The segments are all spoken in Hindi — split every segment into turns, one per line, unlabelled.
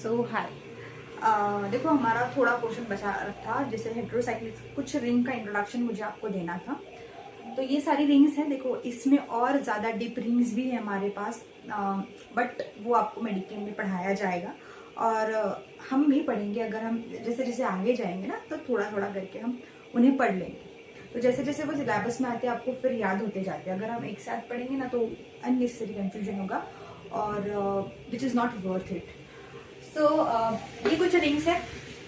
सो हाय। देखो हमारा थोड़ा क्वेश्चन बचा था, जैसे हेट्रोसाइक्लिक कुछ रिंग का इंट्रोडक्शन मुझे आपको देना था। तो ये सारी रिंग्स हैं, देखो इसमें और ज़्यादा डीप रिंग्स भी है हमारे पास, बट वो आपको मेडिकेम में पढ़ाया जाएगा और हम भी पढ़ेंगे। अगर हम जैसे जैसे आगे जाएंगे ना तो थोड़ा थोड़ा करके हम उन्हें पढ़ लेंगे। तो जैसे जैसे वो सिलेबस में आते हैं आपको फिर याद होते जाते हैं। अगर हम एक साथ पढ़ेंगे ना तो अननेसेसरी कंफ्यूजन होगा और which is not worth it. So ये कुछ रिंग्स है,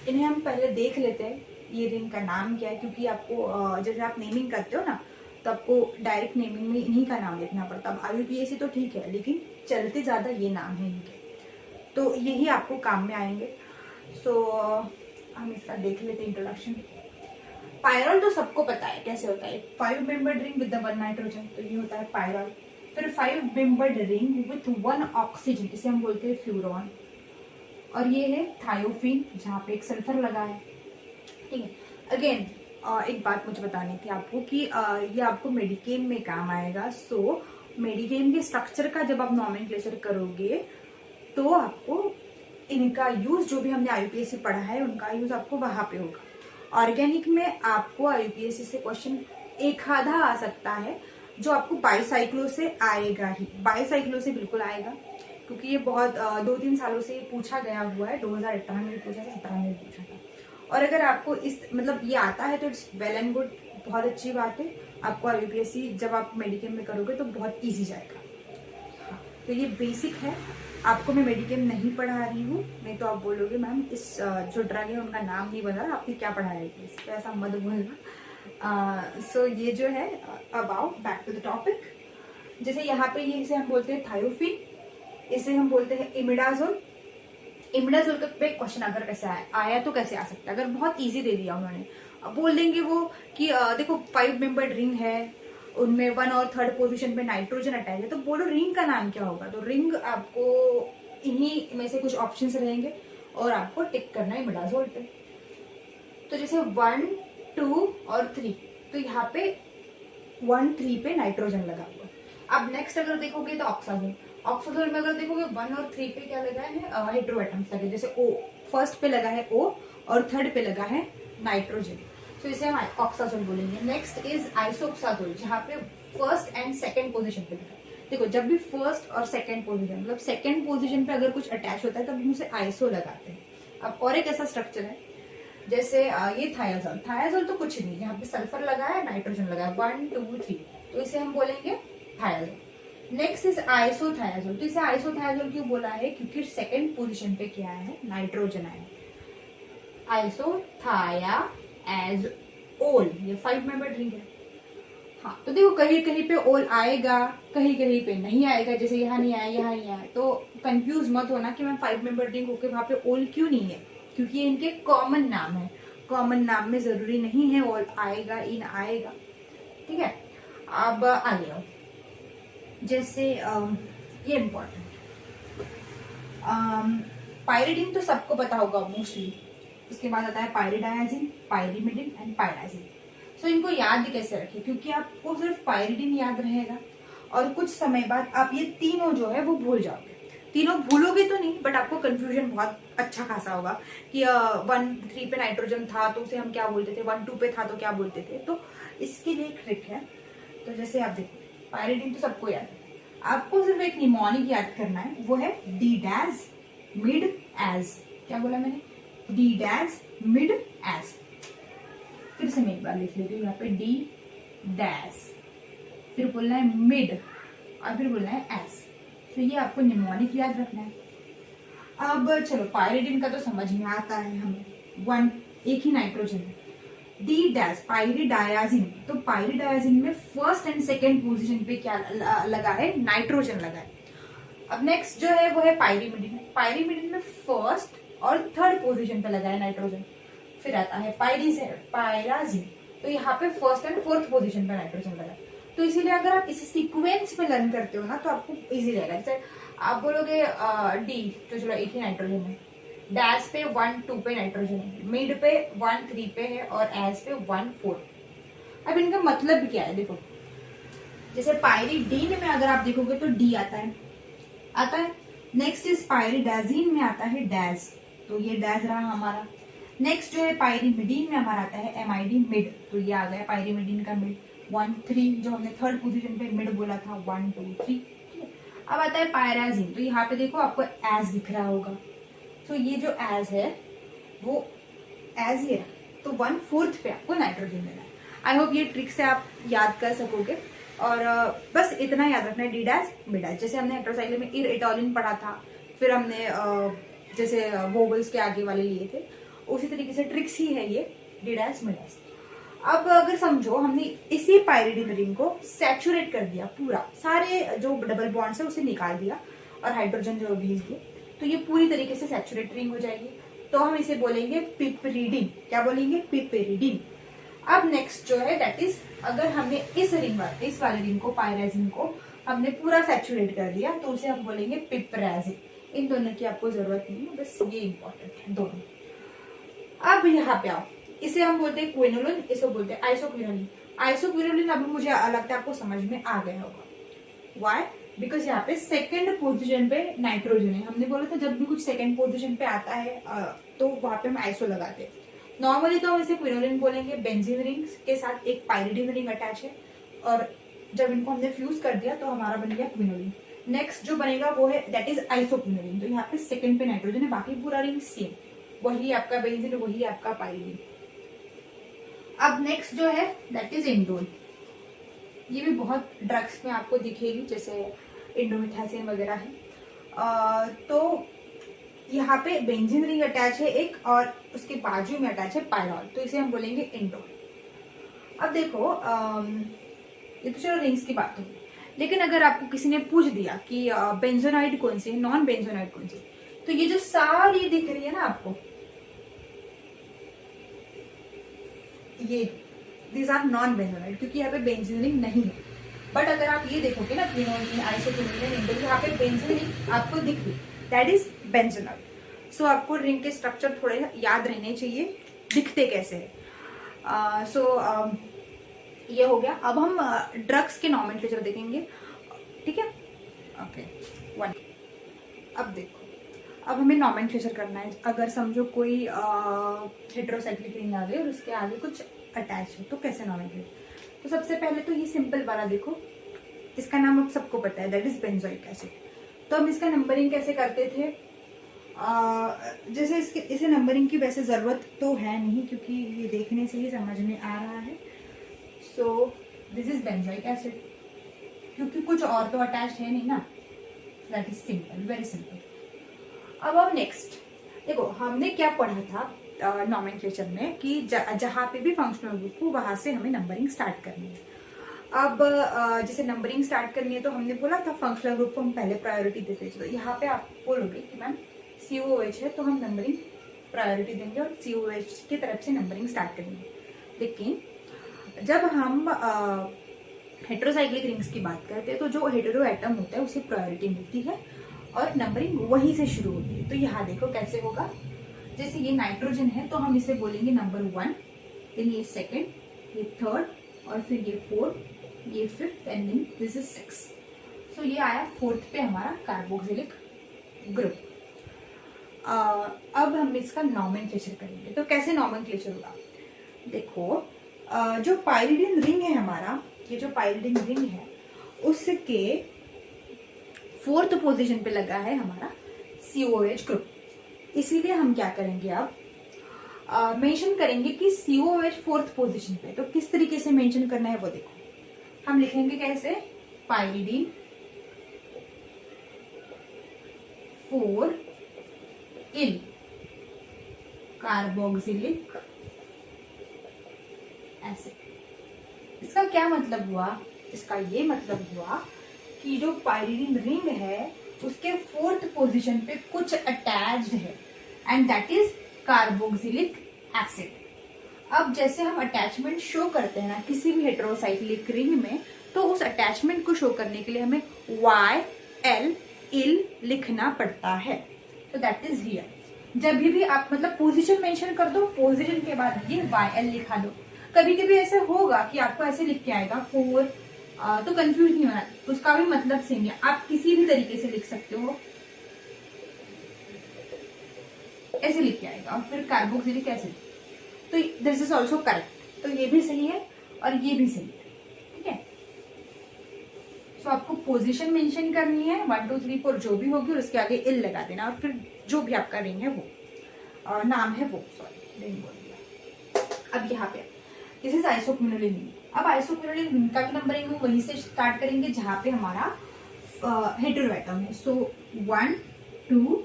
इन्हें हम पहले देख लेते हैं ये रिंग का नाम क्या है, क्योंकि आपको जैसे आप नेमिंग करते हो ना तो आपको डायरेक्ट नेमिंग में इन्हीं का नाम लिखना पड़ता है। अब IUPAC तो ठीक है, लेकिन चलते ज़्यादा ये नाम है इनके, तो यही आपको काम में आएंगे। सो हम इसका देख लेते हैं इंट्रोडक्शन। पायरल तो सबको पता है कैसे होता है, 5 मेंबर्ड रिंग विद 1 नाइट्रोजन, तो ये होता है पायरल। फिर 5 मेंबर्ड रिंग विथ 1 ऑक्सीजन, इसे हम बोलते हैं फ्यूरॉन। और ये है थायोफिन, जहाँ पे एक सल्फर लगा है। ठीक है, अगेन एक बात मुझे बतानी थी आपको कि ये आपको मेडिकेम में काम आएगा। सो मेडिकेम के स्ट्रक्चर का जब आप नॉमेनक्लेचर करोगे तो आपको इनका यूज, जो भी हमने IUPAC पढ़ा है उनका यूज आपको वहां पे होगा। ऑर्गेनिक में आपको IUPAC से क्वेश्चन एक आधा आ सकता है, जो आपको बाईसाइक्लो से आएगा ही, बाईसाइक्लो से बिल्कुल आएगा, क्योंकि ये बहुत 2-3 सालों से पूछा गया हुआ है। 2018 में भी पूछा था, 17 में भी पूछा था। और अगर आपको इस मतलब ये आता है तो इट्स वेल एंड गुड, बहुत अच्छी बात है। आपको IUPAC जब आप मेडिकेम में करोगे तो बहुत इजी जाएगा। हाँ, तो ये बेसिक है। आपको मैं मेडिकेम नहीं पढ़ा रही हूँ, नहीं तो आप बोलोगे मैम इस जो ड्रग है उनका नाम नहीं बता रहा, आपने क्या पढ़ाया है, तो ऐसा मत बोलना। सो ये जो है about back to the topic, जैसे यहाँ पे ये इसे हम बोलते हैं थायोफिन, इसे हम बोलते हैं इमिडाजोल। इमिडाजोल का पे क्वेश्चन अगर कैसे आया तो कैसे आ सकता है, अगर बहुत इजी दे दिया उन्होंने, अब बोल देंगे वो कि देखो 5 मेंबर्ड रिंग है, उनमें 1 और 3rd पोजीशन पे नाइट्रोजन अटैच है, तो बोलो रिंग का नाम क्या होगा। तो रिंग आपको इन्हीं में से कुछ ऑप्शंस रहेंगे और आपको टिक करना है इमिडाजोल पे। तो जैसे 1, 2 और 3, तो यहाँ पे 1, 3 पे नाइट्रोजन लगा हुआ। अब नेक्स्ट अगर देखोगे तो ऑक्साजोल, ऑक्साजोल में अगर देखोगे 1 और 3 पे क्या लगा है, हेट्रो एटम्स लगे, जैसे O, फर्स्ट पे लगा है O और 3rd पे लगा है नाइट्रोजन, तो इसे हम ऑक्साजोल बोलेंगे। नेक्स्ट इज आइसोक्साजोल, जहाँ पे 1st एंड 2nd पोजीशन पे लगा है। देखो जब भी 1st और 2nd पोजीशन, मतलब 2nd पोजीशन पे अगर कुछ अटैच होता है तब हम उसे आइसो लगाते हैं। अब और एक ऐसा स्ट्रक्चर है, जैसे ये थायाजोल, थायाजोल तो कुछ नहीं, यहाँ पे सल्फर लगा है, नाइट्रोजन लगा है, 1, 2, 3, तो इसे हम बोलेंगे थायाजोल। नेक्स्ट इज आइसोथायाजोल, तो इसे आइसोथायाजोल क्यों बोला है, क्योंकि 2nd पोजीशन पे क्या है, नाइट्रोजन है। आइसोथायाजोल, ये 5 मेंबर्ड रिंग है। हाँ, तो देखो कहीं कहीं पे ओल आएगा, कहीं कहीं पे नहीं आएगा, जैसे यहाँ नहीं आया, यहाँ नहीं आया, तो कंफ्यूज मत होना कि मैं 5 मेंबर्ड रिंग होके वहां पे ओल क्यों नहीं है, क्योंकि ये इनके कॉमन नाम है। कॉमन नाम में जरूरी नहीं है ओल आएगा, इन आएगा। ठीक है, अब आगे आओ, जैसे ये इम्पोर्टेंट, पायरिडीन तो सबको पता होगा मोस्टली। उसके बाद आता है पायरिडायाजिन, पायरिमिडिन एंड पायराजिन। सो इनको याद कैसे रखें, क्योंकि आपको सिर्फ पायरिडीन याद रहेगा और कुछ समय बाद आप ये तीनों जो है वो भूल जाओगे। तीनों भूलोगे तो नहीं, बट आपको कंफ्यूजन बहुत अच्छा खासा होगा कि 1, 3 पे नाइट्रोजन था तो उसे हम क्या बोलते थे, 1, 2 पे था तो क्या बोलते थे। तो इसके लिए एक ट्रिक है। तो जैसे आप देखो पायरिडीन तो सबको याद है, आपको सिर्फ एक निमोनिक याद करना है, वो है डी डैज मिड एज। क्या बोला मैंने, डी डैज मिड एज। फिर से मैं एक बार लिख लेती हूँ, यहाँ पे डी डैश, फिर बोलना है मिड और फिर बोलना है एस। तो ये आपको निमोनिक याद रखना है। अब चलो पायरिडीन का तो समझ में आता है हमें, 1 एक ही नाइट्रोजन है। डी डैश पायरिडायाजिन, तो पायरिडायाजिन में 1st एंड 2nd पोजीशन पे क्या लगा है, नाइट्रोजन लगा है। अब नेक्स्ट जो है वो है पायरिमिडिन, पायरिमिडिन में 1st और 3rd पोजीशन पे लगा है नाइट्रोजन। फिर आता है पायराजिन, तो यहाँ पे 1st एंड 4th पोजीशन पे नाइट्रोजन लगा है। तो इसीलिए अगर आप इसे सीक्वेंस में लर्न करते हो ना तो आपको इजी रहेगा। जैसे आप बोलोगे डी, तो चलो एक ही नाइट्रोजन है, डैश पे 1, 2 पे नाइट्रोजन है, मिड पे 1, 3 पे है और एस पे 1, 4। अब इनका मतलब क्या है, देखो जैसे पायरिडीन में अगर आप देखोगे तो डी आता है, नेक्स्ट इज पायरिडाजीन में आता है डैज, तो ये डैज रहा हमारा। नेक्स्ट जो है पायरिमिडीन में हमारा आता है एमआईडी मिड, तो ये आ गया पायरिमिडीन का मिड 1 3, जो हमने थर्ड पोजीशन पे मिड बोला था 1 2 3। अब आता है पायराजीन, तो यहाँ पे देखो आपको एज दिख रहा होगा, तो ये जो एज है वो एज ही है, तो 1/4 पे आपको नाइट्रोजन देना है। आई होप ये ट्रिक से आप याद कर सकोगे। और बस इतना याद रखना है, डी डैश बी डैश। जैसे हमने हेट्रोसाइक्लिक में इरेटोलिन पढ़ा था, फिर हमने जैसे वोवल्स के आगे वाले लिए थे, उसी तरीके से ट्रिक्स ही है ये डी डैश बी डैश। अब अगर समझो हमने इसी पायरिडिन रिंग को सैचुरेट कर दिया पूरा, सारे जो डबल बॉन्ड्स है उसे निकाल दिया और हाइड्रोजन जो भेज दिए, तो ये पूरी तरीके से सैचुरेट रिंग हो जाएगी। तो हम इसे बोलेंगे पिपरिडिन। क्या बोलेंगे? पिपरिडिन। अब नेक्स्ट जो है दैट इज, अगर हमने इस वाले रिंग को, पायराजिन को हमने पूरा सैचुरेट कर दिया, तो उसे हम बोलेंगे पिपराजिन। इन दोनों की आपको जरूरत नहीं है, बस ये इंपॉर्टेंट है दोनों। अब यहाँ पे आओ, इसे हम बोलते हैं क्विनोलिन, इसे बोलते हैं आइसोक्विनोलिन। आइसोक्विनोलिन अभी मुझे लगता है आपको समझ में आ गया होगा। वाई? बिकॉज यहाँ पे सेकंड पोजीशन पे नाइट्रोजन है। हमने बोला था जब भी कुछ सेकंड पोजीशन पे आता है तो वहां पे हम आइसो लगाते हैं। नॉर्मली तो हम इसे क्विनोलिन बोलेंगे, बेंजीन रिंग्स के साथ एक पायरिडिन रिंग अटैच है, और जब इनको हमने फ्यूज कर दिया तो हमारा बन गया क्विनोलिन। नेक्स्ट जो बनेगा वो है दैट इज आइसोक्विनोलिन। तो यहाँ पे सेकंड पे नाइट्रोजन है, बाकी पूरा रिंग सेम, वही आपका बेंजीन, वही आपका पायरिडिन। अब नेक्स्ट जो है दैट इज इंडोल। ये भी बहुत ड्रग्स में आपको दिखेगी, जैसे इंडोमिथाइसिन वगैरह है। तो यहाँ पे बेंजीन रिंग अटैच है एक, और उसके बाजू में अटैच है पायरॉल, तो इसे हम बोलेंगे इंडोल। अब देखो ये तो चलो रिंग्स की बात होगी, लेकिन अगर आपको किसी ने पूछ दिया कि बेंजोनाइड कौन सी है, नॉन बेंजोनाइड कौन सी, तो ये जो सारी दिख रही है ना आपको, ये दीज आर नॉन बेंजोनाइड, क्योंकि यहाँ पे बेंजीन रिंग नहीं है। बट अगर आप ये देखोगे ना, क्विनोलिन, आइसोक्विनोलिन, इंडोल, यहाँ पे बेंजीन रिंग आपको दिख रही, दैट इज बेंजोनाइड। सो आपको रिंग के स्ट्रक्चर थोड़े याद रहने चाहिए, दिखते कैसे है। ये हो गया। अब हम ड्रग्स के नॉमेनक्लेचर देखेंगे, ठीक है? ओके 1। अब देखो, अब हमें नॉमेनक्लेचर करना है। अगर समझो कोई हेटेरोसाइक्लिक रिंग आ गई और उसके आगे कुछ अटैच है, तो कैसे नॉमेनक्लेचर? तो सबसे पहले तो ये सिंपल वाला देखो, इसका नाम अब सबको पता है, दैट इज बेंजोइक एसिड। तो हम इसका नंबरिंग कैसे करते थे? जैसे इसे नंबरिंग की वैसे जरूरत तो है नहीं, क्योंकि ये देखने से ही समझ में आ रहा है। So this is benzoic acid, क्योंकि कुछ और तो अटैच है नहीं ना, that is simple, very simple. अब हम नेक्स्ट देखो, हमने क्या पढ़ा था नॉमेनक्लेचर में कि जहां पे भी फंक्शनल ग्रुप हो वहां से हमें नंबरिंग स्टार्ट करनी है। अब जैसे नंबरिंग स्टार्ट करनी है तो हमने बोला था फंक्शनल ग्रुप को हम पहले प्रायोरिटी देते थे। तो यहाँ पे आप बोलोगे कि मैम COOH है तो हम नंबरिंग प्रायोरिटी देंगे और COOH की तरफ से नंबरिंग स्टार्ट करेंगे। लेकिन जब हम हेटेरोसाइक्लिक रिंग्स की बात करते हैं तो जो हेटेरो एटम होता है उसे प्रायोरिटी मिलती है और नंबरिंग वहीं से शुरू होती है। तो यहाँ देखो कैसे होगा, जैसे ये नाइट्रोजन है तो हम इसे बोलेंगे नंबर 1, देन ये सेकेंड, ये थर्ड, और फिर ये 4, ये 5th, and then this is 6। सो ये आया 4th पे हमारा कार्बोक्सिलिक ग्रुप। अब हम इसका नॉमेनक्लेचर करेंगे। तो कैसे नॉमेनक्लेचर होगा? देखो जो पायरिडिन रिंग है हमारा, ये जो पायरिडिन रिंग है उसके 4th पोजीशन पे लगा है हमारा COOH ग्रुप। इसीलिए हम क्या करेंगे, अब मेंशन करेंगे कि COOH 4th पोजीशन पे। तो किस तरीके से मेंशन करना है वो देखो, हम लिखेंगे कैसे, पायरिडिन 4 इल कार्बोक्सिलिक एसिड। इसका क्या मतलब हुआ? इसका ये मतलब हुआ कि जो पायरिडिन रिंग है उसके 4th पोजीशन पे कुछ अटैच्ड है and that is carboxylic acid. अब जैसे हम अटैचमेंट शो करते हैं ना किसी भी हेटेरोसाइक्लिक रिंग में, तो उस अटैचमेंट को शो करने के लिए हमें YL इल लिखना पड़ता है। तो दैट इज हियर। जब भी आप मतलब पोजीशन मेंशन कर दो, पोजीशन के बाद ये YL लिखा दो। कभी कभी ऐसे होगा कि आपको ऐसे लिख के आएगा 4, तो कंफ्यूज नहीं होना, उसका भी मतलब सेम है। आप किसी भी तरीके से लिख सकते हो, ऐसे लिख के आएगा, और फिर कार्बोक्सिलिक एसिड, तो दिस इज ऑल्सो करेक्ट। तो ये भी सही है और ये भी सही है, ठीक है। सो आपको पोजीशन मेंशन करनी है, 1 2 3 4 जो भी होगी, और उसके आगे इल लगा देना, और फिर जो भी आपका रिंग है वो और नाम है वो, सॉरी रिंग बोल दिया। अब यहाँ पे दिस इज आइसोक्विनोलिन रिंग। अब आइसोक्विनोलिन रिंग का भी नंबरिंग हम वहीं से स्टार्ट करेंगे जहाँ पे हमारा हेटेरो एटम है। सो 1 2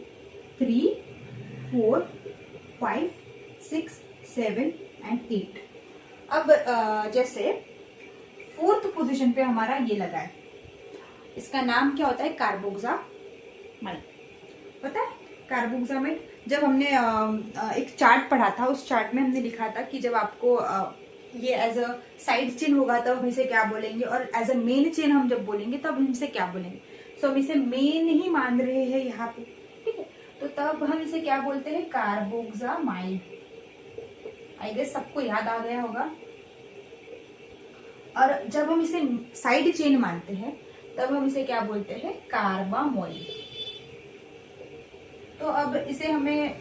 3 4 5 6 7 एंड 8। अब जैसे 4th पोजीशन पे हमारा ये लगा है, इसका नाम क्या होता है? कार्बोक्सामाइड। पता है कार्बोक्सामाइड? जब हमने एक चार्ट पढ़ा था, उस चार्ट में हमने लिखा था कि जब आपको ये एज अ साइड चेन होगा तब हम इसे क्या बोलेंगे, और एज अ मेन चेन हम जब बोलेंगे तब हम इसे क्या बोलेंगे। सो हम इसे मेन ही मान रहे हैं यहाँ पे, ठीक है। तो तब हम इसे क्या बोलते हैं? कार्बोक्सामाइड। आई गेस सबको याद आ गया होगा। और जब हम इसे साइड चेन मानते हैं तब हम इसे क्या बोलते हैं? कार्बामोइल। तो अब इसे हमें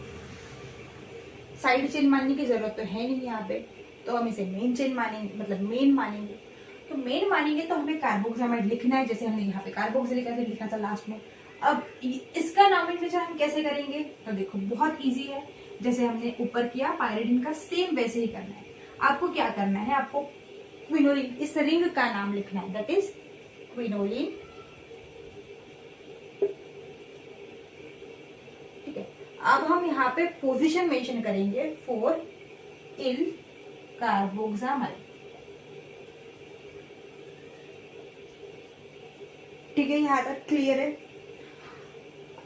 साइड चेन मानने की जरूरत तो है नहीं यहाँ पे, तो हम इसे मेन चेन मानेंगे, मतलब मेन मानेंगे। तो मेन मानेंगे तो हमें कार्बोक्सामाइड लिखना है, जैसे हमने यहाँ पे कार्बोक्सिलिक एसिड लिखा था लास्ट में। अब इसका नॉमेनक्लेचर हम कैसे करेंगे? तो देखो बहुत इजी है, जैसे हमने ऊपर किया पायरिडिन का, सेम वैसे ही करना है। आपको क्या करना है? आपको क्विनोलिन, इस रिंग का नाम लिखना है, दैट इज क्विनोलिन, ठीक है। अब हम यहाँ पे पोजीशन मेंशन करेंगे 4 इल कार्बोक्सामाइड, ठीक है। यहाँ तक क्लियर है?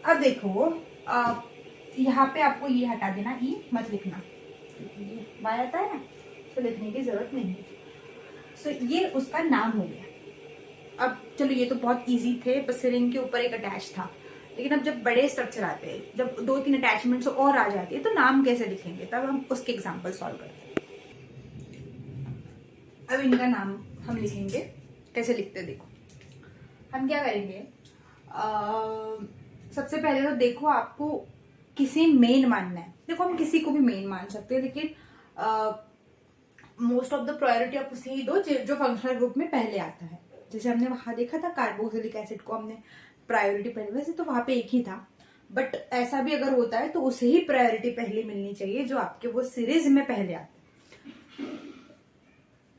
अब देखो यहाँ पे आपको ये हटा देना, ई मत लिखना, बाय आता है ना, तो लिखने की जरूरत नहीं है। सो ये उसका नाम हो गया। अब चलो ये तो बहुत इजी थे, बस रिंग के ऊपर एक अटैच था, लेकिन अब जब बड़े स्ट्रक्चर आते हैं, जब 2 3 अटैचमेंट्स और आ जाती है, तो नाम कैसे लिखेंगे? तब हम उसके एग्जाम्पल सॉल्व करते हैं। अब इनका नाम हम लिखेंगे, कैसे लिखते हैं देखो। हम क्या करेंगे, सबसे पहले तो देखो आपको किसी मेन मानना है। देखो हम किसी को भी मेन मान सकते हैं, लेकिन मोस्ट ऑफ द प्रायोरिटी आप उसे ही दो जो फंक्शनल ग्रुप में पहले आता है। जैसे हमने वहां देखा था कार्बोक्सिलिक एसिड को हमने प्रायोरिटी पहले, वैसे तो वहां पे एक ही था, बट ऐसा भी अगर होता है तो उसे ही प्रायोरिटी पहले मिलनी चाहिए जो आपके वो सीरीज में पहले आते हैं।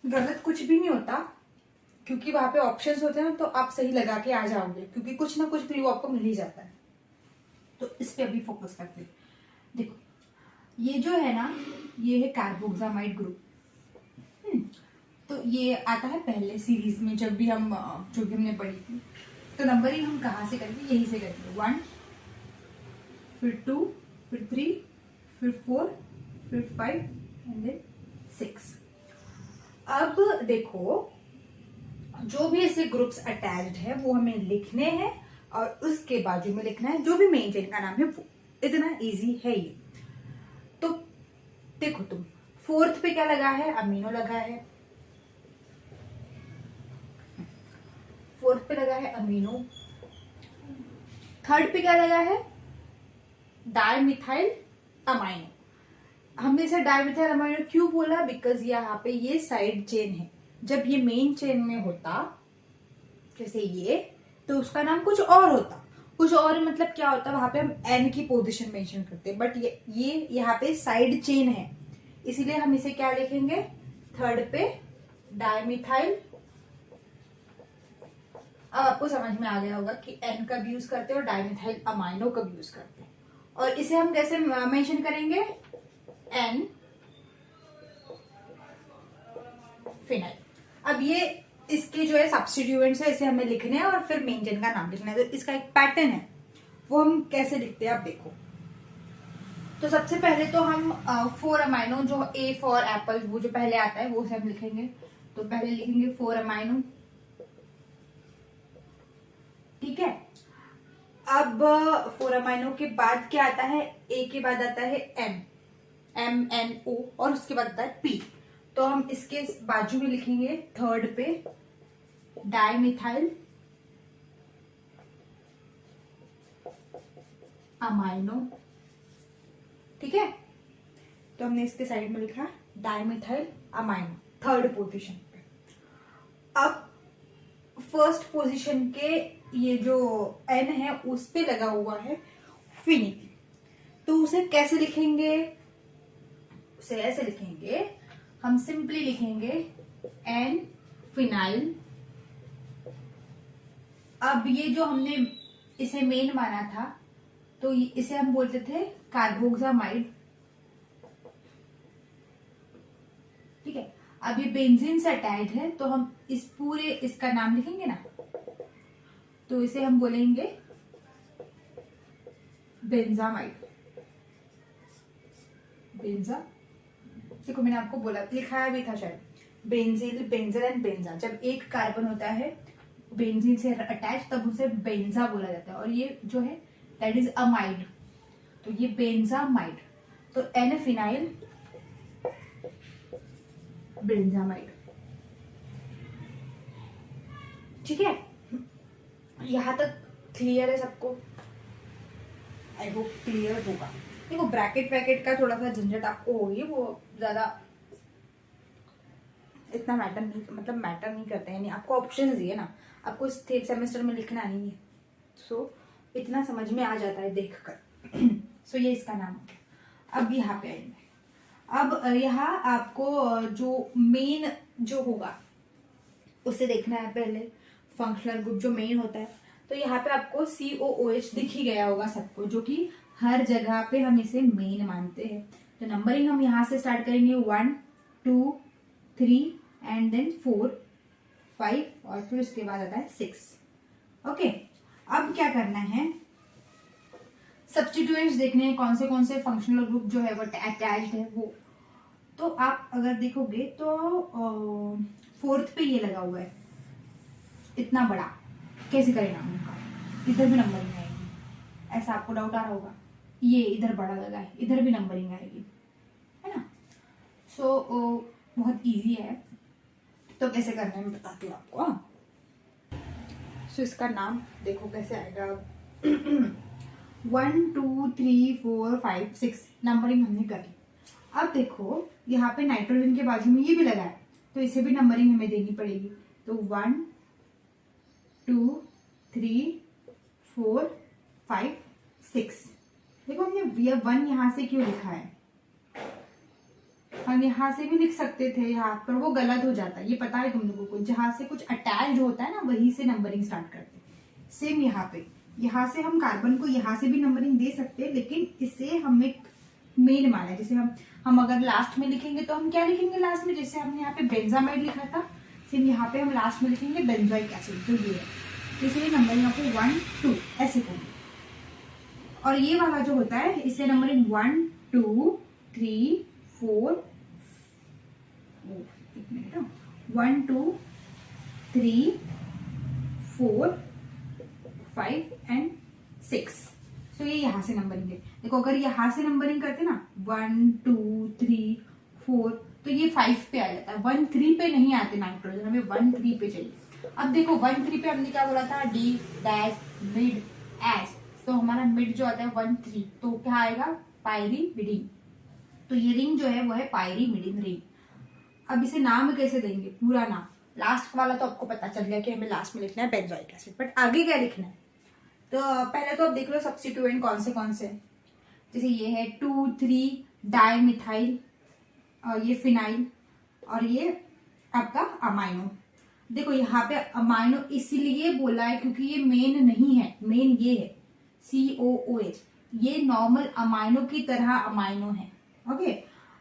गलत कुछ भी नहीं होता, क्योंकि वहां पे ऑप्शंस होते हैं, तो आप सही लगा के आ जाओगे, क्योंकि कुछ ना कुछ क्लू आपको मिल ही जाता है। तो इस पे अभी फोकस करते हैं। देखो ये जो है ना, ये है कार्बोक्सामाइड ग्रुप। तो ये आता है पहले सीरीज में, जब भी हम जो भी हमने पढ़ी थी। तो नंबरिंग हम कहाँ से करेंगे? यहीं से करेंगे, 1 फिर 2 फिर 3 फिर 4 फिर 5 एंड देन 6। अब देखो जो भी ऐसे ग्रुप्स अटैच्ड है वो हमें लिखने हैं, और उसके बाजू में लिखना है जो भी मेन चेन का नाम है वो। इतना इजी है ये। तो देखो तुम 4th पे क्या लगा है? अमीनो लगा है। 4th पे लगा है अमीनो। 3rd पे क्या लगा है? Dimethyl amino. हमने इसे डाइमिथाइल अमाइनो क्यों बोला? बिकॉज यहाँ पे ये साइड चेन है। जब ये मेन चेन में होता जैसे ये, तो उसका नाम कुछ और होता। कुछ और मतलब क्या होता? वहां पे हम एन की पोजीशन मेंशन करते हैं, बट ये यहाँ पे साइड चेन है, इसीलिए हम इसे क्या लिखेंगे? 3rd पे डाइमिथाइल। अब आपको समझ में आ गया होगा कि एन का भी यूज करते हैं और डाइमिथाइल अमाइनो का भी यूज करते हैं। और इसे हम कैसे मेंशन करेंगे? N phenyl. अब ये इसके जो है सब्स्टिट्यूएंट्स है, इसे हमें लिखने हैं और फिर मेन चेन का नाम लिखना है। तो इसका एक पैटर्न है, वो हम कैसे लिखते हैं आप देखो। तो सबसे पहले तो हम 4 अमाइनो, जो ए फॉर एप्पल वो जो पहले आता है वो हम लिखेंगे। तो पहले लिखेंगे 4 अमाइनो, ठीक है। अब 4 अमाइनो के बाद क्या आता है? ए के बाद आता है एम, MNO, और उसके बाद आता है पी। तो हम इसके बाजू में लिखेंगे 3rd पे डाइमिथाइल अमाइनो, ठीक है, तो हमने इसके साइड में लिखा डाइमिथाइल अमाइनो, थर्ड पोजीशन पे। अब फर्स्ट पोजीशन के ये जो एन है उस पे लगा हुआ है फिनिल, तो उसे कैसे लिखेंगे? उसे ऐसे लिखेंगे, हम सिंपली लिखेंगे एन फिनाइल। अब ये जो हमने इसे मेन माना था, तो इसे हम बोलते थे कार्बोक्सामाइड, ठीक है। अब ये बेंजीन से अटैच है, तो हम इस पूरे इसका नाम लिखेंगे ना, तो इसे हम बोलेंगे बेंजामाइड। बेंजा, देखो मैंने आपको बोला, लिखाया भी था शायद, बेंजील, बेंजल एंड बेंजा। जब एक कार्बन होता है बेंजीन से अटैच तब उसे बेंजा बोला जाता है, और ये जो है दैट इज अमाइड, तो ये बेंजामाइड। तो एन फिनाइल बेंजामाइड, ठीक है। यहां तक क्लियर है सबको? आई होप क्लियर होगा। देखो ब्रैकेट वैकेट का थोड़ा सा झंझट आपको होगी, वो ज्यादा इतना मैटर नहीं, मतलब मैटर नहीं करते हैं, आपको ऑप्शंस दिए ना, आपको इस सेमेस्टर में लिखना नहीं है, सो इतना समझ में आ जाता है देखकर। सो ये इसका नाम है। अब यहाँ पे आएंगे, अब यहाँ आपको जो मेन जो होगा उसे देखना है पहले, फंक्शनल ग्रुप जो मेन होता है। तो यहाँ पे आपको COOH दिख ही गया होगा सबको, जो कि हर जगह पे हम इसे मेन मानते हैं। तो नंबरिंग हम यहाँ से स्टार्ट करेंगे, 1 2 3 एंड देन 4 5 और फिर उसके बाद आता है 6। ओके, अब क्या करना है, सब्स्टिट्यूएंट्स देखने हैं, कौन से फंक्शनल ग्रुप जो है वो अटैच्ड है वो। तो आप अगर देखोगे तो 4th पे ये लगा हुआ है इतना बड़ा, कैसे करें नाम का, इधर भी नंबरिंग आएगी, ऐसा आपको डाउट आ रहा होगा। ये इधर बड़ा लगा है, इधर भी नंबरिंग आएगी, है ना। सो बहुत इजी है, तो कैसे करना है मैं बताती हूँ आपको। सो इसका नाम देखो कैसे आएगा। 1 2 3 4 5 6 नंबरिंग हमने करी। अब देखो यहाँ पे नाइट्रोजन के बाजू में ये भी लगा है, तो इसे भी नंबरिंग हमें देनी पड़ेगी। तो 1 2 3 4 5 6। देखो हमने 1 यहाँ से क्यों लिखा है, हम यहाँ से भी लिख सकते थे यहाँ पर, वो गलत हो जाता है, ये पता है तुम लोगों को। जहां से कुछ अटैच होता है ना, वहीं से नंबरिंग स्टार्ट करते हैं। सेम यहाँ पे, यहाँ से हम कार्बन को यहाँ से भी नंबरिंग दे सकते हैं, लेकिन इसे हम एक मेन माना है। जैसे हम अगर लास्ट में लिखेंगे तो हम क्या लिखेंगे लास्ट में, जैसे हमने यहाँ पे बेंजामाइड लिखा था, सेम यहाँ पे हम लास्ट में लिखेंगे बेंजोइक एसिड, जो ये है। इसलिए नंबरिंग आपको 1 2 ऐसे होगी। और ये वाला जो होता है इसे नंबरिंग 1 2 3 4 1 2 3 4 5 एंड 6। सो ये यहाँ से नंबरिंग है। देखो अगर यहाँ से नंबरिंग करते ना 1 2 3 4, तो ये 5 पे आ जाता है, 1 3 पे नहीं आते नाइट्रोजन, हमें 1 3 पे चाहिए। अब देखो 1 3 पे हमने क्या बोला था, डी डैश मिड एस, तो हमारा मिड जो आता है 1 3, तो क्या आएगा, पायरीमिडीन। तो ये रिंग जो है वो है पायरीमिडीन रिंग। अब इसे नाम कैसे देंगे, पूरा नाम, लास्ट वाला तो आपको पता चल गया कि हमें लास्ट में लिखना है बेंजोइक एसिड, बट आगे क्या लिखना है। तो पहले तो आप देख लो सब्स्टिट्यूएंट कौन से, जैसे ये है 2 3 डाइमिथाइल, और ये फिनाइल, और ये आपका अमाइनो। देखो यहाँ पे अमाइनो इसलिए बोला है क्योंकि ये मेन नहीं है, मेन ये है COOH, ये नॉर्मल अमाइनो की तरह अमाइनो है, ओके,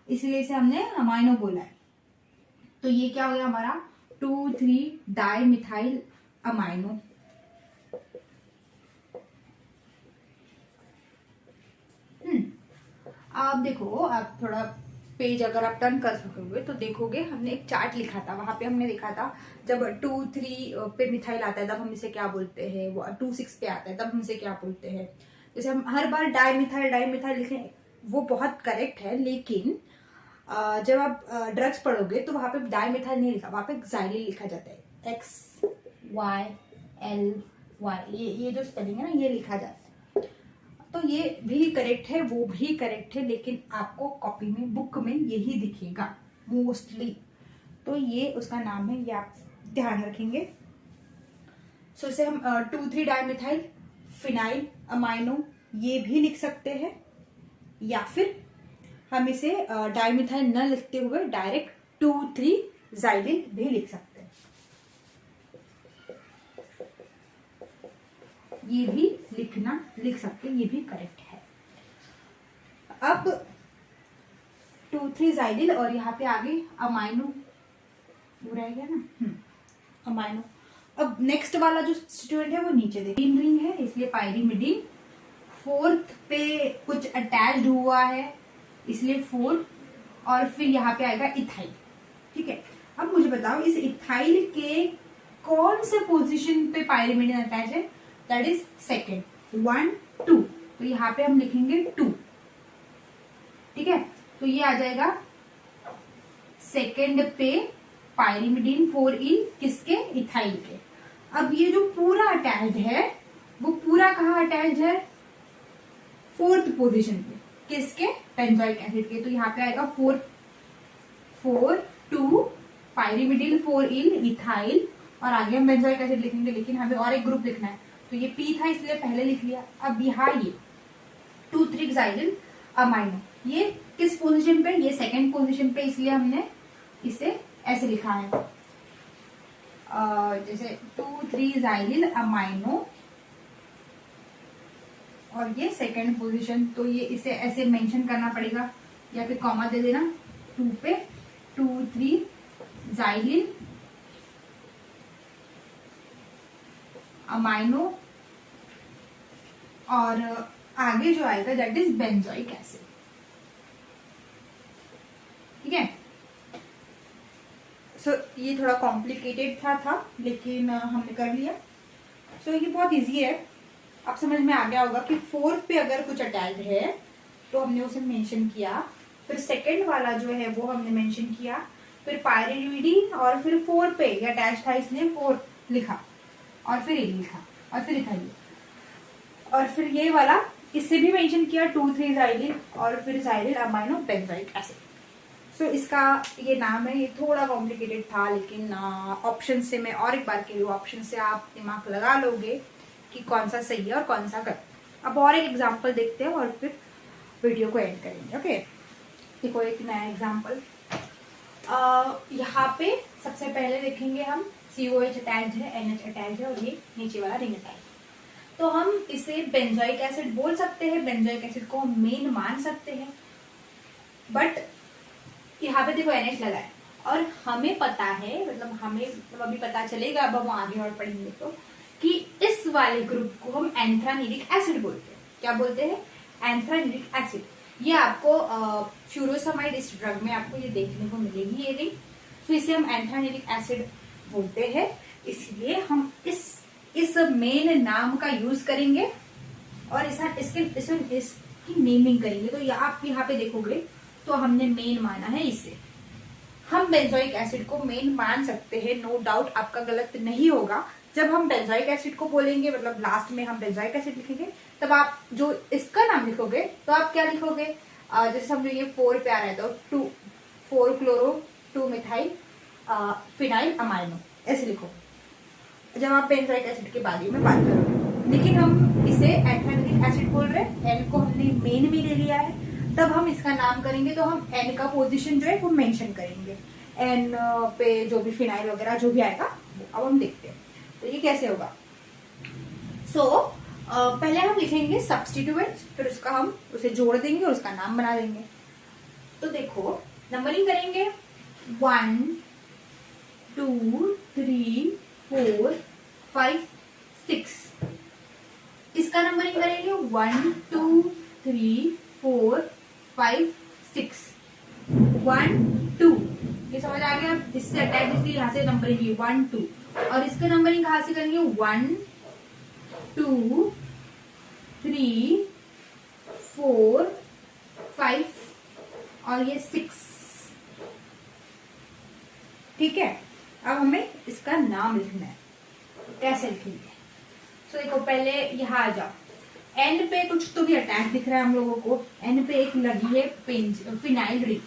इसलिए इसे हमने अमाइनो बोला है। तो ये क्या हो गया हमारा 2 3 डाइमिथाइल अमाइनो। आप देखो, आप थोड़ा पेज अगर आप टर्न कर सकोगे तो देखोगे हमने एक चार्ट लिखा था, वहां पे हमने लिखा था जब 2 3 पे मिथाइल आता है तब हम इसे क्या बोलते हैं, वो 2 6 पे आता है तब हम इसे क्या बोलते हैं। जैसे हम हर बार डाइमिथाइल लिखें, वो बहुत करेक्ट है, लेकिन जब आप ड्रग्स पढ़ोगे तो वहां पे डाइमिथाइल नहीं लिखा, वहां पे एक्साइलिन लिखा जाता है, XYLY, ये जो स्पेलिंग है ना, ये लिखा जाता है। तो ये भी करेक्ट है, वो भी करेक्ट है, लेकिन आपको कॉपी में, बुक में यही दिखेगा मोस्टली। तो ये उसका नाम है, ये आप ध्यान रखेंगे। सो इसे हम 2,3 डाइमिथाइल फिनाइल अमाइनो ये भी लिख सकते हैं, या फिर हम इसे डाइमिथाइल न लिखते हुए डायरेक्ट 2,3 जाइलिल भी लिख सकते हैं। ये भी लिख सकते हैं, ये भी करेक्ट है। अब 2,3 जाइलिल और यहाँ पे आगे अमाइनो वो रह गया ना, अमाइनो। अब नेक्स्ट वाला जो स्टूडेंट है वो नीचे देखिए, रिंग है इसलिए पायरीमिडीन। फोर्थ पे कुछ अटैच्ड हुआ है इसलिए फोर्थ, और फिर यहाँ पे आएगा इथाइल। ठीक है, अब मुझे बताओ इस इथाइल के कौन से पोजीशन पे पायरीमिडीन अटैच है? That is second, 1 2। तो यहाँ पे हम लिखेंगे 2। ठीक है, तो ये आ जाएगा सेकेंड पे पायरीमिडीन 4 किसके? इथाइल के। अब ये जो पूरा अटैच्ड है वो पूरा कहाँ अटैच्ड है? फोर्थ पोजीशन पे, किसके? बेंजोइक एसिड के। तो यहाँ पे आएगा 4 2 पायरीमिडीन 4 इथाइल, और आगे हम बेंजोइक एसिड लिखेंगे, लेकिन हमें और एक ग्रुप लिखना है। तो ये पी था इसलिए पहले लिख लिया। अब यहाँ ये 2,3 जाइलिल अमाइनो, ये किस पोजीशन पे? ये सेकेंड पोजीशन पे, इसलिए हमने इसे ऐसे लिखा है, जैसे 2,3 जाइलिल अमाइनो, और ये सेकेंड पोजीशन। तो ये इसे ऐसे मेंशन करना पड़ेगा, या फिर कॉमा दे देना 2 पे 2,3 जाइलिल अमाइनो, और आगे जो आएगा दैट इज बेंजोइक एसिड। ठीक है, सो ये थोड़ा कॉम्प्लिकेटेड था लेकिन हमने कर लिया। सो ये बहुत इजी है, अब समझ में आ गया होगा कि फोर्थ पे अगर कुछ अटैच्ड है तो हमने उसे मेंशन किया, फिर सेकंड वाला जो है वो हमने मेंशन किया, फिर पायरीमिडीन, और फिर 4 पे ये अटैच था इसलिए 4 लिखा, और फिर ये लिखा, और फिर लिखा ये, और फिर ये वाला इससे भी मेंशन किया 2,3 जाइलिल, और फिर जाइलिल अमाइनो बेंजोइक एसिड। सो इसका ये नाम है। ये थोड़ा कॉम्प्लिकेटेड था, लेकिन ऑप्शन से मैं और एक बार कह रही हूँ, ऑप्शन से आप दिमाग लगा लोगे कि कौन सा सही है और कौन सा गलत। अब और एक एग्जांपल देखते हैं और फिर वीडियो को एंड करेंगे। ओके, देखो एक नया एग्जांपल। यहाँ पे सबसे पहले देखेंगे हम COH अटैच है, NH अटैच है, और ये नीचे वाला रिंग अटैच। तो हम इसे बेंजोइक एसिड बोल सकते हैं, बेंजोइक एसिड को हम मेन मान सकते हैं, बट यहाँ पे देखो NH लगा है, और हमें पता है, मतलब हमें अभी पता चलेगा, अब हम आगे और पढ़ेंगे तो, कि इस वाले ग्रुप को हम एंथ्रानिलिक एसिड बोलते हैं। क्या बोलते हैं? Anthranilic acid. ये आपको फ्यूरोसमाइड इस ड्रग में आपको ये देखने को मिलेगी, ये रिंग। तो इसे हम एंथ्रानिलिक एसिड बोलते हैं, इसलिए हम इस मेन नाम का यूज करेंगे और इसकी नेमिंग करेंगे। तो आप यहाँ पे देखोगे तो हमने मेन माना है इसे। हम बेंजोइक एसिड को मेन मान सकते हैं, नो डाउट, आपका गलत नहीं होगा। जब हम बेंजोइक एसिड को बोलेंगे, मतलब लास्ट में हम बेंजोइक एसिड लिखेंगे, तब आप जो इसका नाम लिखोगे तो आप क्या लिखोगे? जैसे समझो ये 4 पे आ रहा है तो 4 क्लोरो 2 मिथाइल फिनाइल अमाइनो, ऐसे लिखो जब आप बेंजोइक एसिड के बारे में बात करोगे। लेकिन हम इसे एंथ्रानिलिक एसिड बोल रहे हैं, एन को हमने मेन में ले लिया है, तब हम इसका नाम करेंगे तो हम एन का पोजीशन जो है वो मेंशन करेंगे, एन पे जो भी फिनाइल वगैरह जो भी आएगा। अब हम देखते हैं तो ये कैसे होगा। पहले हम लिखेंगे सब्स्टिट्यूएंट्स, फिर उसका हम उसे जोड़ देंगे और उसका नाम बना देंगे। तो देखो नंबरिंग करेंगे 1 2 3 4 5 6। इसका नंबरिंग करेंगे 1 2 3 4 5 6 1 2। ये समझ आ गया? इससे अटैच, इसलिए यहाँ से नंबरिंग 1 2, और इसका नंबरिंग कहाँ से करेंगे? 1 2 3 4 5 और ये 6। ठीक है, अब हमें इसका नाम लिखना है। कैसे लिखेंगे? तो देखो पहले यहाँ आ जाओ, एन पे कुछ तो भी अटैच दिख रहा है हम लोगों को। एन पे एक लगी है फिनाइल रिंग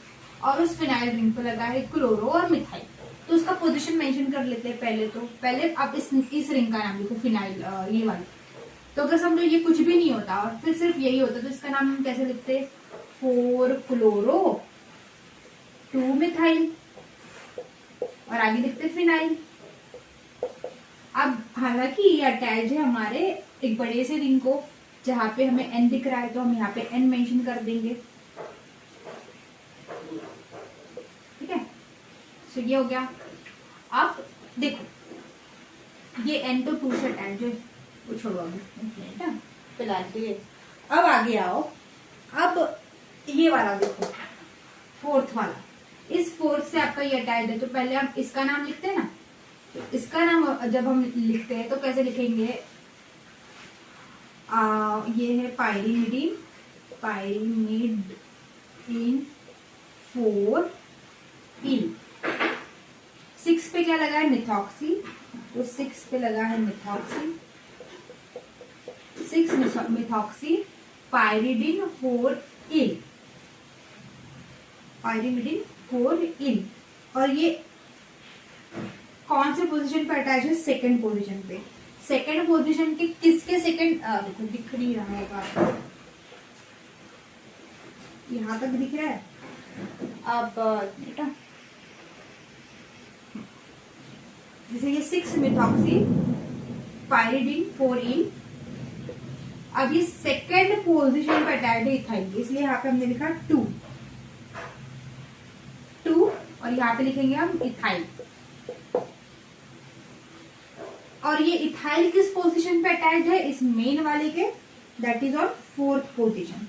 और उस फिनाइल रिंग पे लगा है क्लोरो और मिथाइल। तो उसका पोजीशन मेंशन कर लेते हैं पहले। तो पहले आप इस रिंग का नाम लिखो फिनाइल, ये वाली। तो अगर समझो ये कुछ भी नहीं होता और फिर सिर्फ यही होता तो इसका नाम हम कैसे लिखते, 4 क्लोरो 2 मिथाइल और आगे लिखते फिनाइल। अब हालांकि ये अटैच है हमारे एक बड़े से रिंग को, जहां पे हमें एन दिख रहा है तो हम यहाँ पे एन मेंशन कर देंगे। ठीक है, तो ये हो गया। अब देखो ये एन तो 2 से अटैच है, वो छोड़ो अभी फिलहाल के लिए। अब आगे आओ, अब ये वाला देखो, फोर्थ वाला। इस फोर्थ से आपका ये अटैच है तो पहले हम इसका नाम लिखते हैं ना। तो इसका नाम जब हम लिखते हैं तो कैसे लिखेंगे, ये है पायरीमिडीन, पायरीमिडीन 4 इन। 6 पे क्या लगा है, मिथॉक्सी, तो 6 पे लगा है मिथॉक्सी, 6 मिथॉक्सी पायरीडिन 4 इन, पायरीमिडीन 4 इन। और ये कौन से पोजीशन पे अटैच है, सेकंड पोजीशन पे। सेकंड पोजीशन के किसके सेकंड, देखो दिख नहीं रहा है आपको, यहां तक दिख रहा है। अब बेटा जैसे ये 6 मिथॉक्सी पायरीडिन 4 इन। अब ये सेकंड पोजीशन पे अटैच है इथाइल, इसलिए यहाँ पे हमने लिखा 2 और यहाँ पे लिखेंगे हम इथाइल। और ये इथाइल किस पोजीशन पे अटैच है, इस मेन वाले के, that is on 4th position.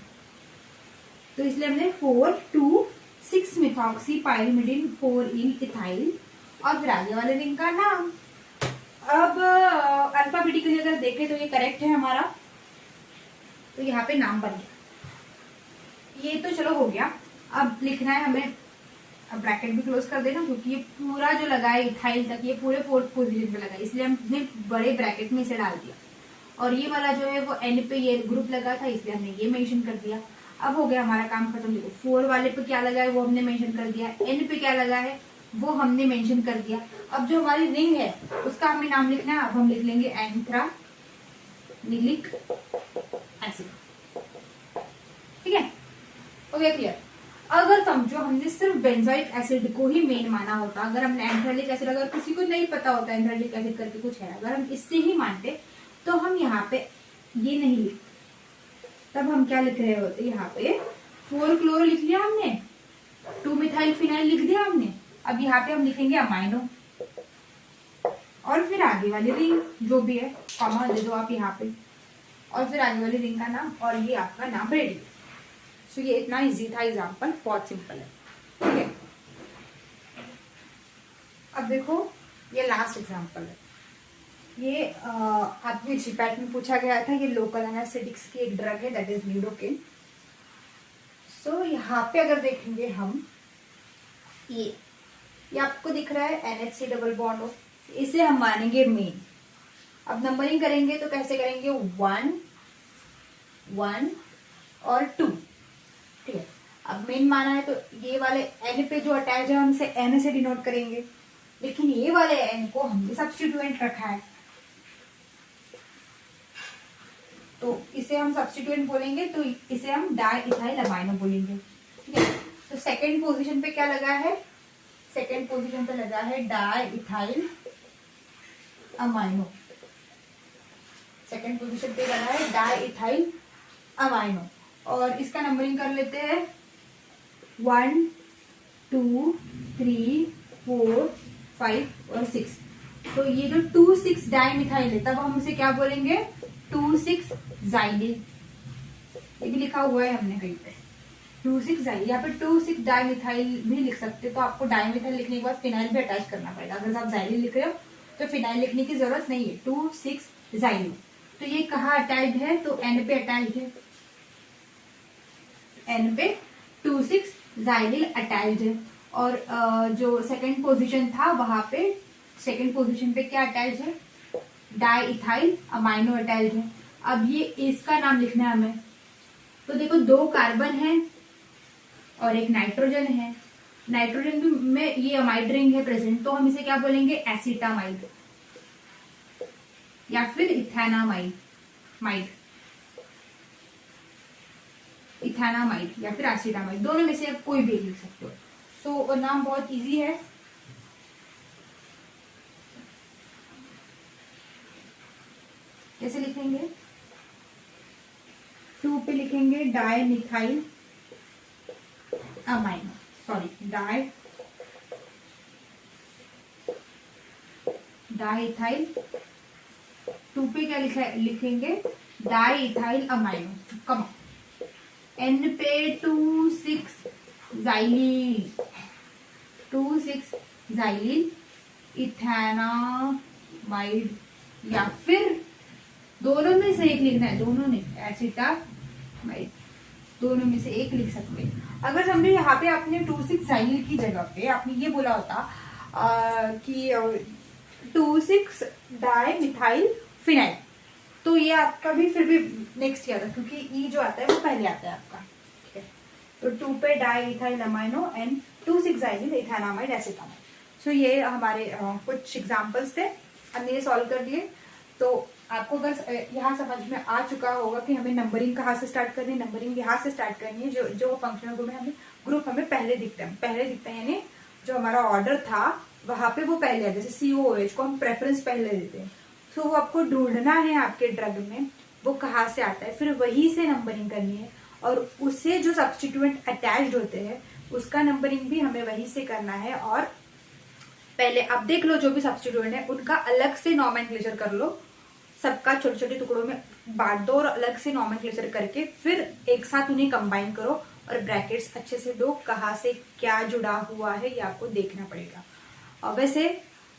तो इसलिए हमने 4 2 6 मिथॉक्सी पायरीमिडीन 4 इन इथाइल और फिर आगे वाले रिंग का नाम। अब अल्फाबेटिकली अगर देखें तो ये करेक्ट है हमारा, तो यहाँ पे नाम बन गया। ये तो चलो हो गया। अब लिखना है हमें, अब ब्रैकेट भी क्लोज कर देना क्योंकि ये पूरा जो लगा है इथाइल तक ये पूरे 4th पोजीशन पे लगा है, इसलिए हमने बड़े ब्रैकेट में इसे डाल दिया। और ये वाला जो है वो एन पे ये ग्रुप लगा था इसलिए हमने ये मेंशन कर दिया। अब हो गया हमारा काम खत्म। देखो 4 वाले पे क्या लगा है वो हमने मेंशन कर दिया, एन पे क्या लगा है वो हमने मेंशन कर दिया। अब जो हमारी रिंग है उसका हमें नाम लिखना है। अब हम लिख लेंगे एंथ्रानिलिक एसिड। ठीक है, हो गया क्लियर। अगर समझो हमने सिर्फ बेंजोइक एसिड को ही मेन माना होता, अगर हमने एंथ्रालिक एसिड, अगर किसी को नहीं पता होता एंथ्रालिक एसिड करके कुछ है, अगर हम इससे ही मानते तो हम यहाँ पे ये नहीं लिखते। तब हम क्या लिख रहे होते, यहाँ पे 4 क्लोरो लिख लिया हमने, 2 मिथाइल फिनाइल लिख दिया हमने। अब यहाँ पे हम लिखेंगे अमाइनो और फिर आगे वाली रिंग जो भी है कॉमा दे दो आप यहाँ पे, और फिर आगे वाली रिंग का नाम, और ये आपका नाम रेडी। सो ये इतना इजी था एग्जाम्पल, बहुत सिंपल है। ठीक है, अब देखो ये लास्ट एग्जाम्पल है। ये आपके जीपैट में पूछा गया था, ये लोकल एनेस्थेटिक्स की एक ड्रग है दैट इज लिडोकेन। सो यहाँ पे अगर देखेंगे हम, ये आपको दिख रहा है NHC डबल बॉन्ड हो, इसे हम मानेंगे मेन। अब नंबरिंग करेंगे तो कैसे करेंगे, 1 1 और 2। ठीक है, अब मेन माना है तो ये वाले एन पे जो अटैच है हम इसे एन से डिनोट करेंगे, लेकिन ये वाले एन को हमने सब्स्टिट्यूएंट रखा है तो इसे हम सब्स्टिट्यूएंट बोलेंगे, तो इसे हम डाई इथाइल अमाइनो बोलेंगे। ठीक है, तो सेकेंड पोजीशन पे क्या लगा है, सेकेंड पोजीशन पे लगा है di ethyl amino. Second position पे लगा है डाई इथाइल अमाइनो और इसका नंबरिंग कर लेते हैं 1 2 3 4 5 और 6। तो ये जो 2,6 डाइमिथाइल है तब हम इसे क्या बोलेंगे, 2,6 जाइलिल। ये भी लिखा हुआ है हमने कहीं पे 2,6 जाइलिल। यहाँ पे 2,6 डाइमिथाइल भी लिख सकते, तो आपको डाइमिथाइल लिखने के बाद फिनाइल भी अटैच करना पड़ेगा। अगर आप जाइलिल लिख रहे हो तो फिनाइल लिखने की जरूरत नहीं है, 2,6 जाइलिल। तो ये कहाँ अटैच है, तो एन पे अटैच है, एन पे 2,6 जाइलिल अटैच है। और जो सेकंड पोजीशन था वहां पे, सेकंड पोजीशन पे क्या अटैच है, डाई इथाइल अमाइनो अटैच है। अब ये इसका नाम लिखना है हमें। तो देखो 2 कार्बन है और एक नाइट्रोजन है। नाइट्रोजन में ये अमाइड रिंग है प्रेजेंट, तो हम इसे क्या बोलेंगे, एसिटामाइड या फिर इथेनामाइड, इथेनामाइड या फिर एसिटामाइड, दोनों में से आप कोई भी लिख सकते हो। सो नाम बहुत इजी है। कैसे लिखेंगे, 2 पे लिखेंगे डायमिथाइल अमाइनो, सॉरी डाइथाइल, 2 पे क्या लिखेंगे, डाइथाइल अमाइनो। कम N पे 2,6 जाइलीन, 2,6 जाइलीन इथेनामाइड, या फिर दोनों में से एक लिखना है, दोनों ने एसिटामाइड, दोनों में से एक लिख सकते हैं। अगर समझो यहाँ पे आपने 2,6 जाइलीन की जगह पे आपने ये बोला होता कि 2,6 डाइमिथाइल फिनाइल, तो ये आपका भी फिर भी नेक्स्ट ईयर, क्योंकि ई जो आता है वो पहले आता है आपका, ठीक है। तो 2 पे diethyl amino and 2,6 xylene ethanamide acetamide. So ये हमारे कुछ एग्जांपल्स थे, हमने ये सॉल्व कर दिए। तो आपको अगर यहाँ समझ में आ चुका होगा कि हमें नंबरिंग कहाँ से स्टार्ट करनी है, नंबरिंग यहाँ से स्टार्ट करनी है। जो फंक्शनल ग्रुप हमें पहले दिखता है, यानी जो हमारा ऑर्डर था वहां पे वो पहले है। जैसे COOH को हम प्रेफरेंस पहले देते हैं, तो वो आपको ढूंढना है आपके ड्रग में वो कहाँ से आता है, फिर वही से नंबरिंग करनी है। और उससे जो सब्स्टिट्यूएंट अटैच्ड होते हैं उसका नंबरिंग भी हमें वही से करना है। और पहले आप देख लो जो भी सब्स्टिट्यूएंट है उनका अलग से नॉमेनक्लेचर कर लो, सबका छोटे छोटे टुकड़ों में बांट दो और अलग से नॉमेनक्लेचर करके फिर एक साथ उन्हें कंबाइन करो और ब्रैकेट्स अच्छे से दो, कहाँ से क्या जुड़ा हुआ है ये आपको देखना पड़ेगा। और वैसे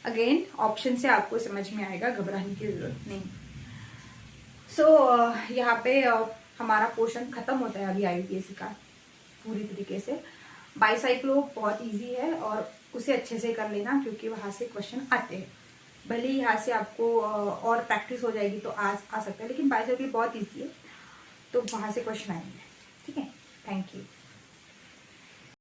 अगेन ऑप्शन से आपको समझ में आएगा, घबराने की जरूरत नहीं। सो यहाँ पे हमारा पोर्शन खत्म होता है अभी IUPAC का पूरी तरीके से। बाईसाइक्लो बहुत इजी है और उसे अच्छे से कर लेना, क्योंकि वहां से क्वेश्चन आते हैं। भले ही यहाँ से आपको और प्रैक्टिस हो जाएगी तो आ सकता है, लेकिन बाईसाइक्लो बहुत इजी है तो वहां से क्वेश्चन आएंगे। ठीक है, थैंक यू।